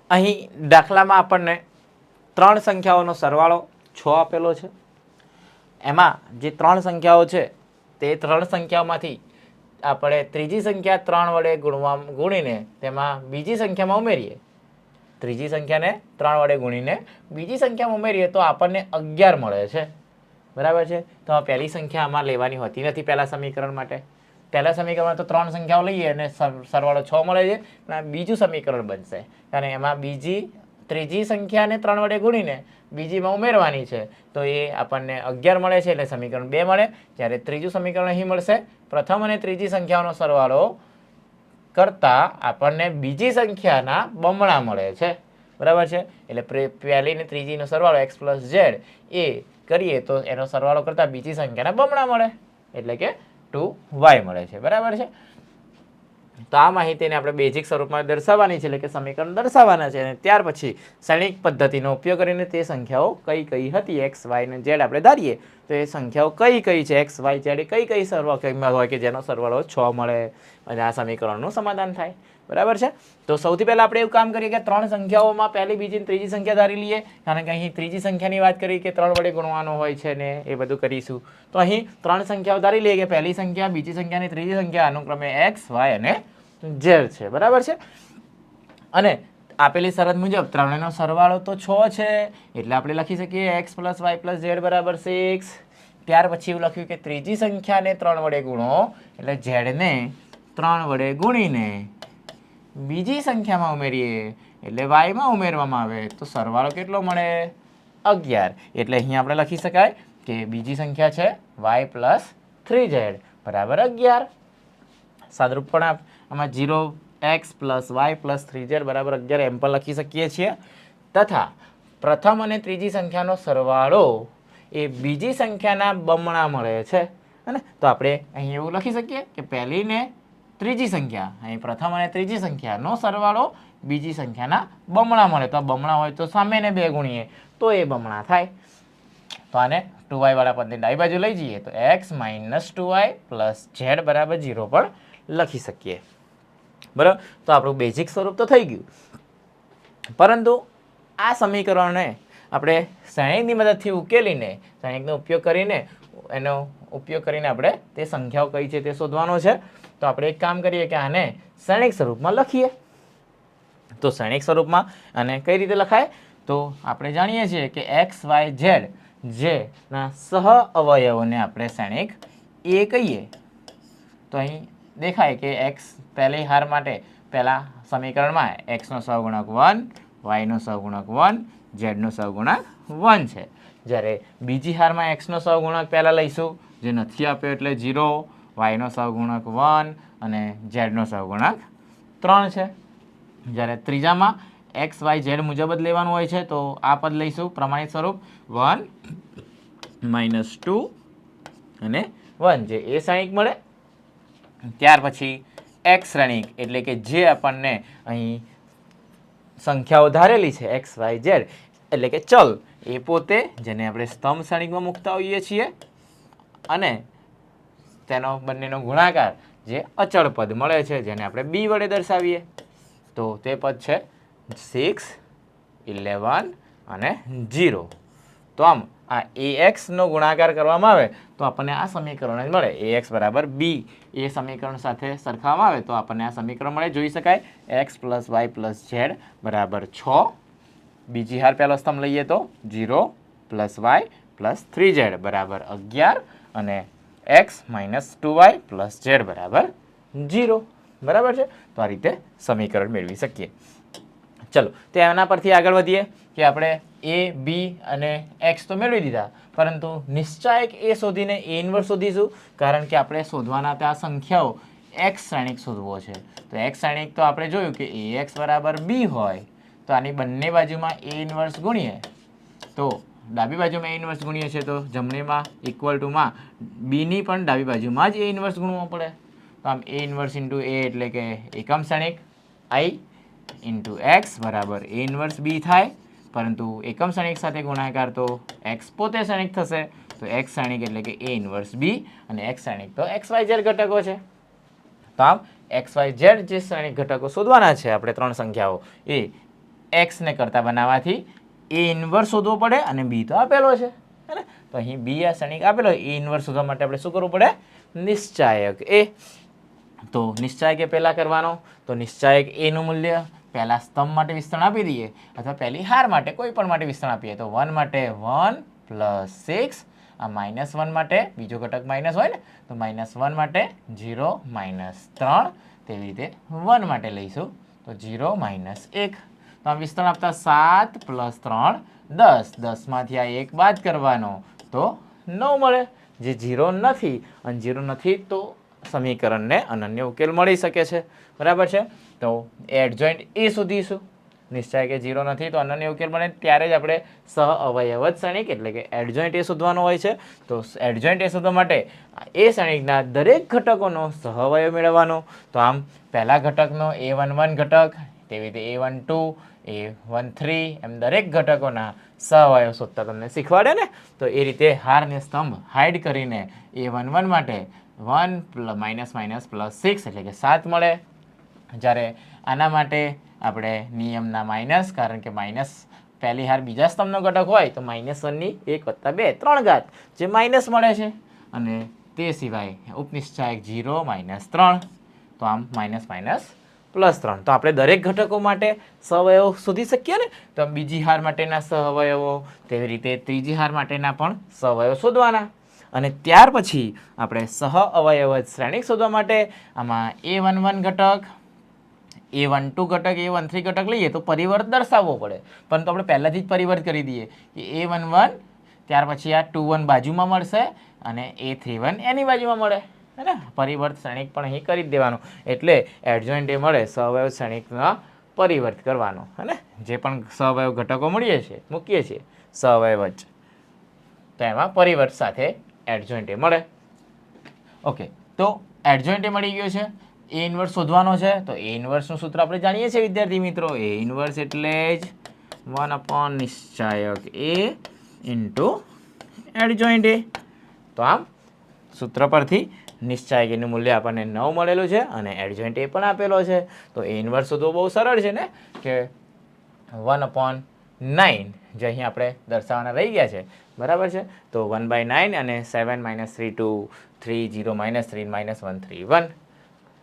અહીં દાખલામાં આપણને 3 સંખ્યાઓનો સરવાળો 6 આપેલો છે. એમાં જે 3 સંખ્યાઓ છે તે 3 સંખ્યાઓમાંથી આપણે ત્રીજી સંખ્યા 3 વડે ગુણીને તેમાં બીજી સંખ્યામાં ઉમેરીએ. ત્રીજી સંખ્યાને 3 વડે ગુણીને બીજી સંખ્યામાં ઉમેરીએ તો આપણને 11 મળે છે. બરાબર છે. તો પહેલી સંખ્યા આમાં લેવાની હોતી નથી પહેલા સમીકરણ માટે. પહેલા સમીકરણમાં તો 3 સંખ્યાઓ લઈએ અને સરવાળો 6 મળે છે. પણ બીજું સમીકરણ બનશે કારણ એમાં ત્રીજી સંખ્યાને 3 વડે ગુણીને બીજીમાં ઉમેરવાની છે તો એ આપણને 11 મળે છે એટલે સમીકરણ 2 મળે. જ્યારે ત્રીજું સમીકરણ અહીં મળશે પ્રથમ અને ત્રીજી સંખ્યાઓનો સરવાળો કરતાં આપણને બીજી સંખ્યાના બમણા મળે છે. બરાબર છે. એટલે પહેલી ને ત્રીજીનો સરવાળો x + z એ કરીએ તો એનો સરવાળો કરતાં બીજી સંખ્યાના બમણા મળે એટલે કે 2y મળે છે. બરાબર છે. તો આ માહિતીને આપણે બેઝિક સ્વરૂપમાં દર્શાવવાની છે એટલે કે સમીકરણ દર્શાવવાના છે. અને ત્યાર પછી શ્રેણિક પદ્ધતિનો ઉપયોગ કરીને તે સંખ્યાઓ કઈ કઈ હતી x y અને z આપણે ધારીએ તો એ સંખ્યાઓ કઈ કઈ છે x y z કઈ કઈ સરવાળો હોય કે જેનો સરવાળો 6 મળે અને આ સમીકરણનું સમાધાન થાય. બરાબર છે. તો સૌથી પહેલાં આપણે એવું કામ કરીએ કે 3 સંખ્યાઓમાં પહેલી બીજી અને ત્રીજી સંખ્યા ધારી લઈએ કારણ કે અહીં ત્રીજી સંખ્યાની વાત કરી કે 3 વડે ગુણવાનો હોય છે ને એ બધું કરીશું. તો અહીં 3 સંખ્યાઓ ધારી લઈએ કે પહેલી સંખ્યા બીજી સંખ્યા અને ત્રીજી સંખ્યા અનુક્રમે x y અને z છે. બરાબર છે. અને આપેલી શરત મુજબ ત્રણેયનો સરવાળો તો 6 છે એટલે આપણે લખી શકીએ x + y + z બરાબર 6. ત્યાર પછી એવું લખ્યું કે ત્રીજી સંખ્યાને 3 વડે ગુણો એટલે z ને 3 વડે ગુણીને બીજી સંખ્યામાં ઉમેરીએ એટલે y માં ઉમેરવામાં આવે તો સરવાળો કેટલો મળે 11. એટલે અહીં આપણે લખી શકાય કે બીજી સંખ્યા છે y + 3z બરાબર 11. સાદરૂપ પણ આમાં 0x + y + 3z બરાબર 11 એમ પણ લખી શકીએ છીએ. તથા પ્રથમ અને ત્રીજી સંખ્યાનો સરવાળો એ બીજી સંખ્યાના બમણા મળે છે. અને તો આપણે અહીં એવું લખી શકીએ કે પહેલી ને ત્રીજી સંખ્યા અહીં પ્રથમ અને ત્રીજી સંખ્યાનો સરવાળો બીજી સંખ્યાના બમણા મળે તો બમણા હોય તો સામેને 2 ગુણીએ તો એ બમણા થાય. તો આને 2y વાળા પદની ડાબી બાજુ લઈ જઈએ તો x - 2y + z બરાબર 0 પણ લખી શકીએ. બરાબર. તો આપણું બેઝિક સ્વરૂપ તો થઈ ગયું. પરંતુ આ સમીકરણને આપણે શ્રેણિકની મદદથી ઉકેલીને શ્રેણિકનો ઉપયોગ કરીને આપણે તે સંખ્યાઓ કઈ છે તે શોધવાનો છે. તો આપણે એક કામ કરીએ કે આને શ્રેણિક સ્વરૂપમાં લખીએ. તો શ્રેણિક સ્વરૂપમાં આને કઈ રીતે લખાય તો આપણે જાણીએ છીએ કે x y z જેના સહ અવયવોને આપણે શ્રેણિક એ કહીએ. તો અહીં દેખાય કે x પહેલી હાર માટે પહેલા સમીકરણમાં x નો સહગુણક 1 y નો સહગુણક 1 z નો સહગુણક 1 છે. જ્યારે બીજી હારમાં x નો સહગુણક પહેલાં લઈશું જે નથી આપ્યો એટલે 0, y નો સહગુણક 1 અને z નો સહગુણક 3 છે. જ્યારે ત્રીજામાં x y z મુજબ જ લેવાનું હોય છે તો આ પદ લઈશું પ્રમાણિત સ્વરૂપ 1 - 2 અને 1 જે એ શ્રેણિક મળે. ત્યાર પછી x શ્રેણિક એટલે કે જે આપણને અહીં સંખ્યાઓ ધારેલી છે x y z એટલે કે ચલ એ પોતે જેને આપણે સ્તંભ શ્રેણિકમાં મૂકતા હોઈએ છીએ અને તેનો બંનેનો ગુણાકાર જે અચળ પદ મળે છે જેને આપણે b વડે દર્શાવીએ તો તે પદ છે 6, 11 અને 0. તો આમ આ ax નો ગુણાકાર કરવામાં આવે તો આપણને આ સમીકરણ જ મળે ax બરાબર b. એ સમીકરણ સાથે સરખાવવામાં આવે તો આપણને આ સમીકરણ મળે. જોઈ શકાય x + y + z બરાબર 6. બીજી હાર પહેલો સ્તંભ લઈએ તો 0 + y + 3z બરાબર 11 અને x - 2y + z બરાબર 0. બરાબર છે. તો આ રીતે સમીકરણ મેળવી શકીએ. ચલો તો એના પરથી આગળ વધીએ કે આપણે a b અને x તો મેળવી દીધા પરંતુ નિશ્ચાયક એ શોધીને a ઇન્વર્સ શોધીશું કારણ કે આપણે શોધવાના ત્યાં સંખ્યાઓ x શ્રેણિક શોધવો છે. તો x શ્રેણિક તો આપણે જોયું કે ax બરાબર b હોય તો આની બંને બાજુમાં a ઇન્વર્સ ગુણીએ તો ડાબી બાજુમાં a ઇન્વર્સ ગુણીએ છીએ તો જમણીમાં ઇક્વલ ટુમાં bની પણ ડાબી બાજુમાં જ a ઇન્વર્સ ગુણવો પડે. તો આમ a ઇન્વર્સ ઇન્ટુ a એટલે કે એકમ શ્રેણિક i ઇન્ટુ x બરાબર a ઇન્વર્સ b થાય પરંતુ એકમ શ્રેણિક સાથે ગુણાકાર તો x પોતે શ્રેણિક થશે તો x શ્રેણિક એટલે કે a ઇન્વર્સ b અને x શ્રેણિક તો x y z ઘટકો છે. તો આમ x y z જે શ્રેણિક ઘટકો શોધવાના છે આપણે 3 સંખ્યાઓ એ એક્સને કરતા બનાવવાથી એ ઇન્વર્સ શોધવો પડે અને બી તો આપેલો છે હે ને. તો અહીં બી આ શ્રેણિક આપેલો એ ઇન્વર્સ શોધવા માટે આપણે શું કરવું પડે? નિશ્ચાયક એ. તો નિશ્ચાયક એ પહેલાં કરવાનો. તો નિશ્ચાયક એનું મૂલ્ય પહેલાં સ્તંભ માટે વિસ્તરણ આપી દઈએ અથવા પહેલી હાર માટે કોઈ પણ માટે વિસ્તરણ આપીએ. તો 1 માટે 1 + 6, આ -1 માટે બીજો ઘટક માઇનસ હોય ને, તો -1 માટે 0 - 3, તેવી રીતે 1 માટે લઈશું તો 0 - 1. તો આ વિસ્તરણ આપતા 7 + 3 10, 10માંથી આ 1 બાદ કરવાનો તો 9 મળે, જે 0 નથી. અને 0 નથી તો સમીકરણને અનન્ય ઉકેલ મળી શકે છે. બરાબર છે. તો એડજોઇન્ટ એ શોધીશું. નિશ્ચય કે 0 નથી તો અનન્ય ઉકેલ મળે ત્યારે જ આપણે સહ અવયવત શ્રેણિક એટલે કે એડજોઇન્ટ એ શોધવાનો હોય છે. તો એડજોઇન્ટ એ શોધવા માટે એ શ્રેણિકના દરેક ઘટકોનો સહ અવયવ મેળવવાનો. તો આમ પહેલા ઘટકનો a11 ઘટક, તેવી રીતે a12, a13 એમ દરેક ઘટકોના સહ અવયવ શોધતા તમને શીખવાડે ને. તો એ રીતે હારને સ્તંભ હાઇડ કરીને a11 માટે 1 +- એટલે કે 7 મળે. જ્યારે આના માટે આપણે નિયમના માઇનસ, કારણ કે માઇનસ પહેલી હાર બીજા સ્તંભનો ઘટક હોય તો -1ની 1 + 2 3 ઘાત જે માઇનસ મળે છે. અને તે સિવાય ઉપનિશ્ચાયક 0 - 3, તો આમ -+3. તો આપણે દરેક ઘટકો માટે સહઅવયવો શોધી શકીએ ને. તો બીજી હાર માટેના સહઅવયવો, તેવી રીતે ત્રીજી હાર માટેના પણ સહઅવયવો શોધવાના. અને ત્યાર પછી આપણે સહ અવયવત શ્રેણિક શોધવા માટે આમાં a11 ઘટક, a12 ઘટક, a13 ઘટક લઈએ તો પરિવર્ત દર્શાવવો પડે. પરંતુ આપણે પહેલાથી જ પરિવર્ત કરી દઈએ કે a11, ત્યાર પછી આ 21 બાજુમાં મળશે અને a31 એની બાજુમાં મળે હે ને. પરિવર્ત શ્રેણિક પણ અહીં કરી જ દેવાનું. એટલે એડજોઇન્ટ એ મળે સહઅવયવ શ્રેણિકના પરિવર્ત કરવાનો હે ને. જે પણ સહઅવયવ ઘટકો મૂકીએ છીએ સહઅવયવ જ, તો એમાં પરિવર્ત સાથે એડજોઇન્ટ એ મળે. ઓકે, તો એડજોઇન્ટ એ મળી ગયો છે. એ ઇન્વર્સ શોધવાનો છે. તો એ ઇન્વર્સનું સૂત્ર આપણે જાણીએ છીએ વિદ્યાર્થી મિત્રો. એ ઇન્વર્સ એટલે જ 1 નિશ્ચાયક એ ઇન્ટુ એડજોઇન્ટ એ. તો આમ સૂત્ર પરથી નિશ્ચાયક એનું મૂલ્ય આપણને 9 મળેલું છે અને એડજોઇન્ટ એ પણ આપેલો છે. તો એ ઇન્વર્સ શોધવો બહુ સરળ છે ને, કે 1/9 જે અહીં આપણે દર્શાવવાના રહી ગયા છે. બરાબર છે. તો 1/9 અને 7 - 3 2 3 0 - 3 -1 3 1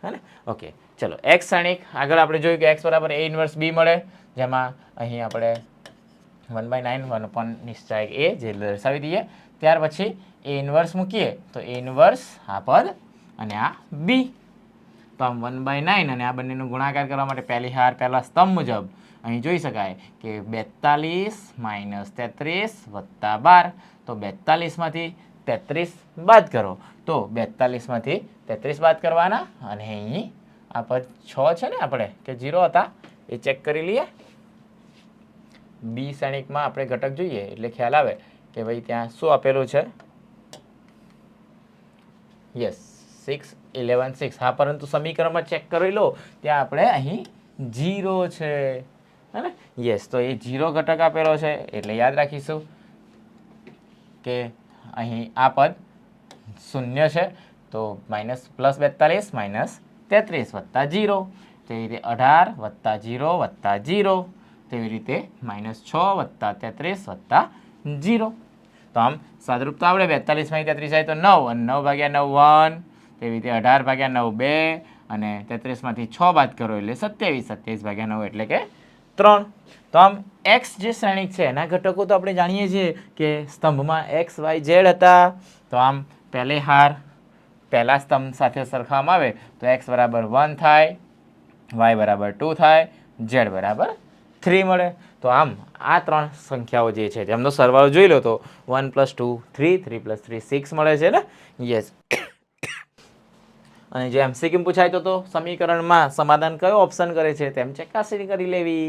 હે ને. ઓકે, ચલો એક્સ શ્રેણિક આગળ આપણે જોયું કે x બરાબર a ઇન્વર્સ b મળે, જેમાં અહીં આપણે 1/9 1 નિશ્ચાયક એ જે દર્શાવી દઈએ. ત્યાર પછી a ઇન્વર્સ મૂકીએ તો a ઇન્વર્સ આ પદ અને આ b. તો આમ 1/9 અને આ બંનેનો ગુણાકાર કરવા માટે પહેલી હાર પહેલા સ્તંભ મુજબ અહીં જોઈ શકાય કે 42 - 33 + 12. તો 42માંથી 33 બાદ કરો તો 42માંથી 33 બાદ કરવાના અને અહીં આ પદ 6 છે ને આપણે કે 0 હતા એ ચેક કરી લઈએ. બી શ્રેણિકમાં આપણે ઘટક જોઈએ એટલે ખ્યાલ આવે કે ભાઈ ત્યાં શું આપેલું છે. યસ 6 11 6. હા, પરંતુ સમીકરણમાં ચેક કરી લો ત્યાં આપણે અહીં 0 છે હે ને. યસ, તો એ 0 ઘટક આપેલો છે એટલે યાદ રાખીશું કે અહીં આ પદ 0 છે. તો -+42 - 33 + 0, તેવી રીતે 18 + 0 + 0, તેવી રીતે -6 + 33 + 0. તો આમ સાદરૂપતા આપણે 42માંથી 33 જાય તો 9 અને 9/9 1, તેવી રીતે 18/9 2 અને 33માંથી 6 બાદ કરો એટલે 27, 27/9 એટલે કે 3. તો આમ એક્સ જે શ્રેણિક છે એના ઘટકો તો આપણે જાણીએ છીએ કે સ્તંભમાં x y z હતા. તો આમ પહેલે હાર પહેલા સ્તંભ સાથે સરખાવવામાં આવે તો x બરાબર 1 થાય, y બરાબર 2 થાય, z બરાબર 3 મળે. તો આમ આ ત્રણ સંખ્યાઓ જે છે તેમનો સરવાળો જોઈ લો તો 1 + 2 3, 3 + 3 6 મળે છે ને. યસ. અને જે MCQ પૂછાય તો સમીકરણમાં સમાધાન કયો ઓપ્શન કરે છે તેમ ચકાસણી કરી લેવી.